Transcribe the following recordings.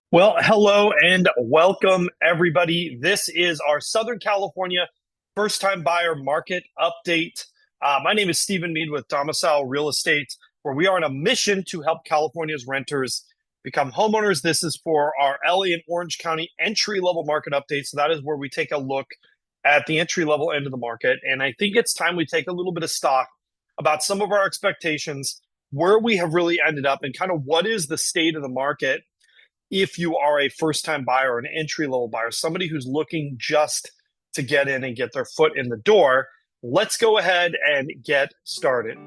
Well, hello and welcome, everybody. This is our Southern California first time buyer market update. My name is Stephen Mead with Domicile Real Estate, where we are on a mission to help California's renters become homeowners. This is for our LA and Orange County entry level market update. So, that is where we take a look at the entry level end of the market. And I think it's time we take a little bit of stock about some of our expectations, where we have really ended up, and kind of what is the state of the market if you are a first time buyer or an entry level buyer, somebody who's looking just to get in and get their foot in the door. Let's go ahead and get started.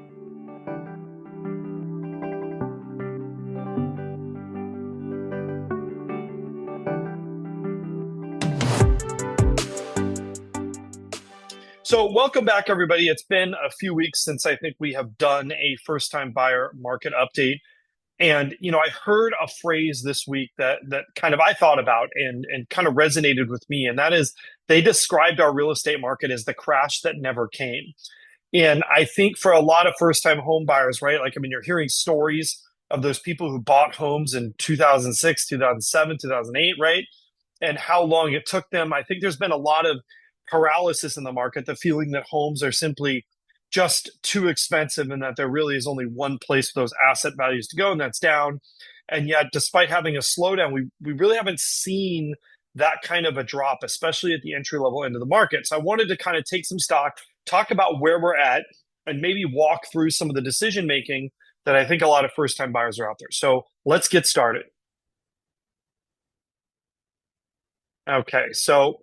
So, welcome back, everybody. It's been a few weeks since I think we have done a first time buyer market update. And I heard a phrase this week that kind of I thought about and kind of resonated with me, and that is they described our real estate market as the crash that never came. And I think for a lot of first-time home buyers, right? Like, I mean, you're hearing stories of those people who bought homes in 2006, 2007, 2008, right? And how long it took them. I think there's been a lot of paralysis in the market, the feeling that homes are simply just too expensive and that there really is only one place for those asset values to go, and that's down. And yet, despite having a slowdown, we really haven't seen that kind of a drop, especially at the entry level end of the market. So I wanted to kind of take some stock, talk about where we're at, and maybe walk through some of the decision making that I think a lot of first time buyers are out there. So let's get started. Okay, so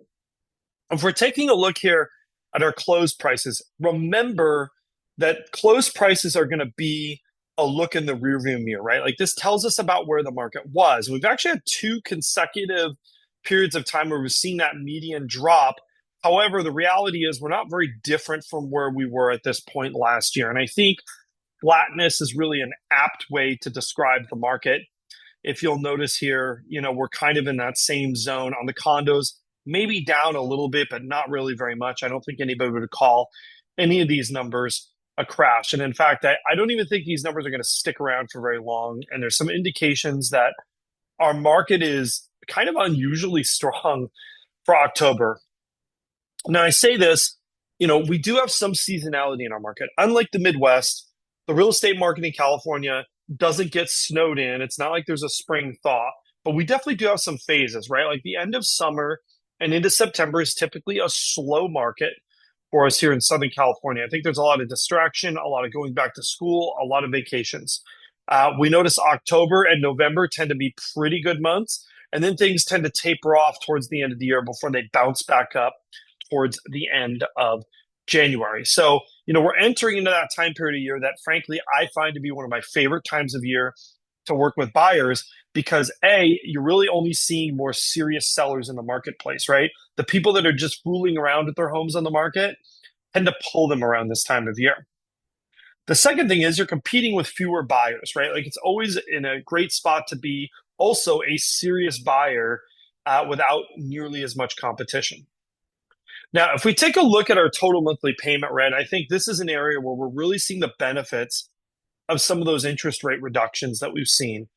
if we're taking a look here at our closed prices, remember that closed prices are going to be a look in the rearview mirror, right? Like, this tells us about where the market was. We've actually had two consecutive periods of time where we've seen that median drop. However, the reality is we're not very different from where we were at this point last year. And I think flatness is really an apt way to describe the market. If you'll notice here, we're kind of in that same zone on the condos, maybe down a little bit, but not really very much. I don't think anybody would call any of these numbers a crash. And in fact, I don't even think these numbers are going to stick around for very long. And there's some indications that our market is kind of unusually strong for October. Now, I say this, we do have some seasonality in our market. Unlike the Midwest, the real estate market in California doesn't get snowed in. It's not like there's a spring thaw, but we definitely do have some phases, right? Like, the end of summer and into September is typically a slow market for us here in Southern California. I think there's a lot of distraction, a lot of going back to school, a lot of vacations. We notice October and November tend to be pretty good months, and then things tend to taper off towards the end of the year before they bounce back up towards the end of January. So, we're entering into that time period of year that, frankly, I find to be one of my favorite times of year to work with buyers, because you're really only seeing more serious sellers in the marketplace, right? The people that are just fooling around with their homes on the market tend to pull them around this time of year. The second thing is you're competing with fewer buyers, right? Like, it's always in a great spot to be also a serious buyer without nearly as much competition. Now, if we take a look at our total monthly payment rate, I think this is an area where we're really seeing the benefits of some of those interest rate reductions that we've seen.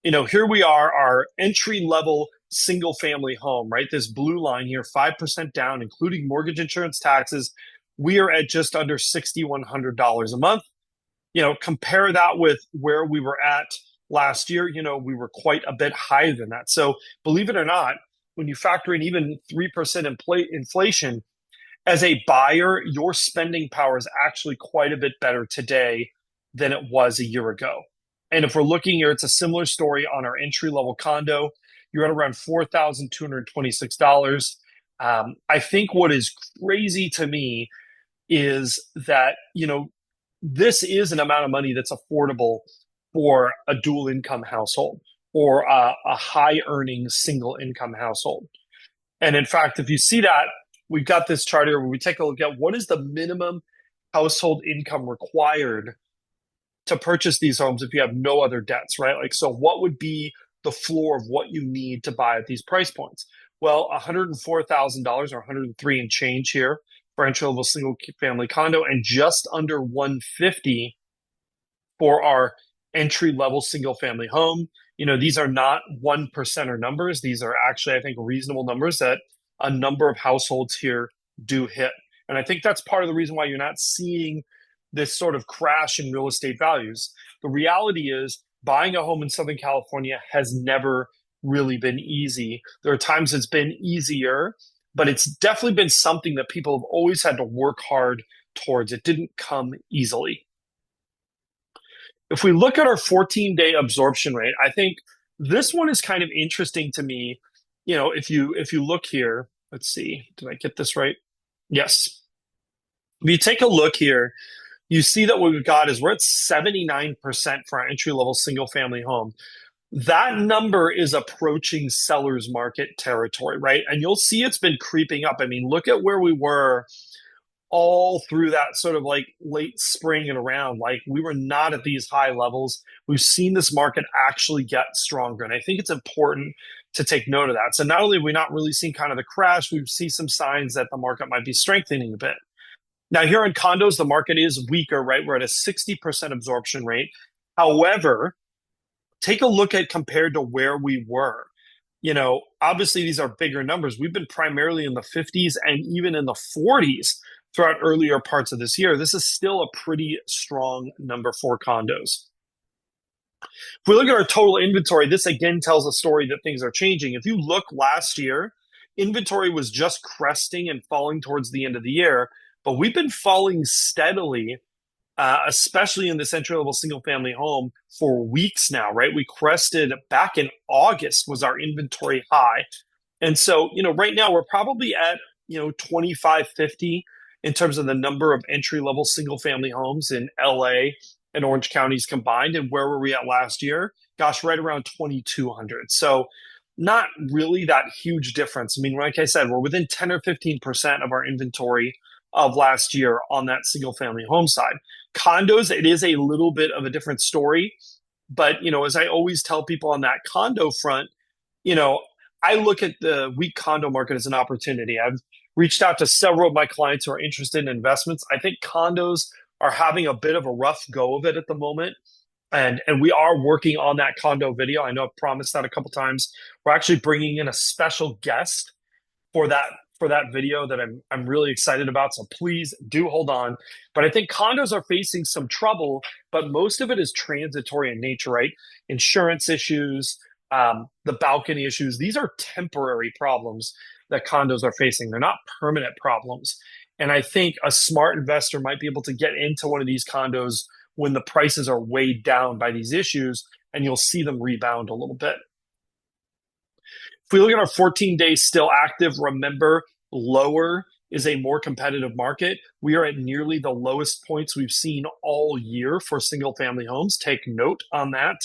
Here we are, our entry level single family home, right? This blue line here, 5% down, including mortgage insurance taxes. We are at just under $6,100 a month. Compare that with where we were at last year. We were quite a bit higher than that. So, believe it or not, when you factor in even 3% inflation, as a buyer, your spending power is actually quite a bit better today than it was a year ago. And if we're looking here, it's a similar story on our entry level condo. You're at around $4,226. I think what is crazy to me is that, this is an amount of money that's affordable for a dual income household or a high earning single income household. And in fact, if you see that, we've got this chart here where we take a look at what is the minimum household income required to purchase these homes if you have no other debts, right? Like, so what would be the floor of what you need to buy at these price points? Well, $104,000 or 103 and change here for entry level single family condo, and just under 150 for our entry level single family home. These are not one percenter numbers. These are actually, I think, reasonable numbers that a number of households here do hit. And I think that's part of the reason why you're not seeing this sort of crash in real estate values. The reality is buying a home in Southern California has never really been easy. There are times it's been easier, but it's definitely been something that people have always had to work hard towards. It didn't come easily. If we look at our 14-day absorption rate, I think this one is kind of interesting to me. If you look here, let's see, did I get this right? Yes. If you take a look here, you see that what we've got is we're at 79% for our entry level single family home. That number is approaching seller's market territory, right? And you'll see it's been creeping up. I mean, look at where we were all through that sort of like late spring and around. Like we were not at these high levels. We've seen this market actually get stronger. And I think it's important to take note of that. So not only have we not really seen kind of the crash, we've seen some signs that the market might be strengthening a bit. Now, here in condos, the market is weaker, right? We're at a 60% absorption rate. However, take a look at compared to where we were. Obviously, these are bigger numbers. We've been primarily in the 50s and even in the 40s throughout earlier parts of this year. This is still a pretty strong number for condos. If we look at our total inventory, this again tells a story that things are changing. If you look last year, inventory was just cresting and falling towards the end of the year, but we've been falling steadily, especially in this entry level single family home for weeks now, right? We crested back in August was our inventory high. And so, right now we're probably at, 2550 in terms of the number of entry level single family homes in LA and Orange counties combined. And where were we at last year? Gosh, right around 2200. So not really that huge difference. I mean, like I said, we're within 10 or 15% of our inventory of last year on that single family home side. Condos, it is a little bit of a different story. But, as I always tell people on that condo front, I look at the weak condo market as an opportunity. I've reached out to several of my clients who are interested in investments. I think condos are having a bit of a rough go of it at the moment. And we are working on that condo video. I know I've promised that a couple times. We're actually bringing in a special guest for that video that I'm really excited about. So please do hold on. But I think condos are facing some trouble, but most of it is transitory in nature, right? Insurance issues, the balcony issues. These are temporary problems that condos are facing. They're not permanent problems. And I think a smart investor might be able to get into one of these condos when the prices are weighed down by these issues, and you'll see them rebound a little bit. If we look at our 14 days still active, remember, lower is a more competitive market. We are at nearly the lowest points we've seen all year for single family homes. Take note on that.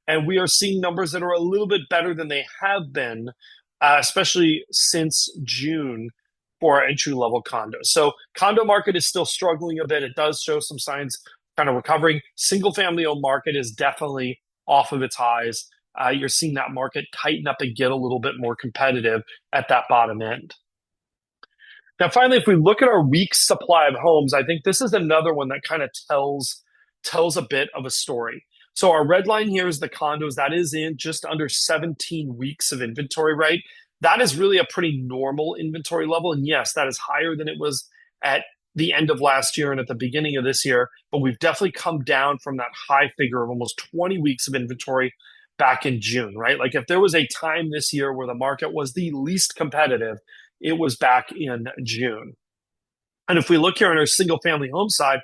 And we are seeing numbers that are a little bit better than they have been, especially since June for our entry level condos. So condo market is still struggling a bit. It does show some signs kind of recovering. Single family home market is definitely off of its highs. You're seeing that market tighten up and get a little bit more competitive at that bottom end. Now, finally, if we look at our weak supply of homes, I think this is another one that kind of tells a bit of a story. So our red line here is the condos. That is in just under 17 weeks of inventory, right? That is really a pretty normal inventory level. And yes, that is higher than it was at the end of last year and at the beginning of this year. But we've definitely come down from that high figure of almost 20 weeks of inventory back in June, right? Like if there was a time this year where the market was the least competitive, it was back in June. And if we look here on our single family home side,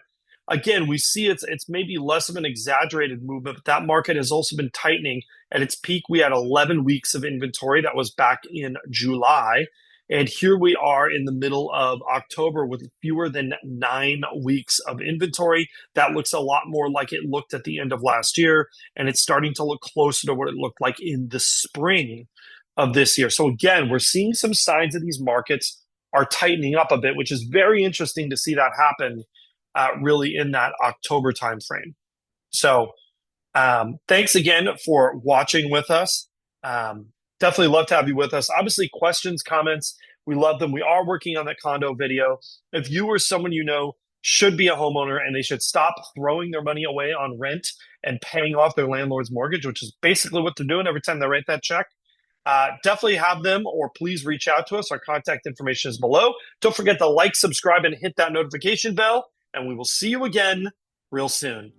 again, we see it's maybe less of an exaggerated movement, but that market has also been tightening. At its peak, we had 11 weeks of inventory. That was back in July. And here we are in the middle of October with fewer than 9 weeks of inventory. That looks a lot more like it looked at the end of last year. And it's starting to look closer to what it looked like in the spring of this year. So again, we're seeing some signs that these markets are tightening up a bit, which is very interesting to see that happen really in that October timeframe. So thanks again for watching with us. Definitely love to have you with us. Obviously, questions, comments, we love them. We are working on that condo video. If you or someone you know should be a homeowner and they should stop throwing their money away on rent and paying off their landlord's mortgage, which is basically what they're doing every time they write that check. Definitely have them, or please reach out to us. Our contact information is below. Don't forget to like, subscribe, and hit that notification bell. And we will see you again real soon.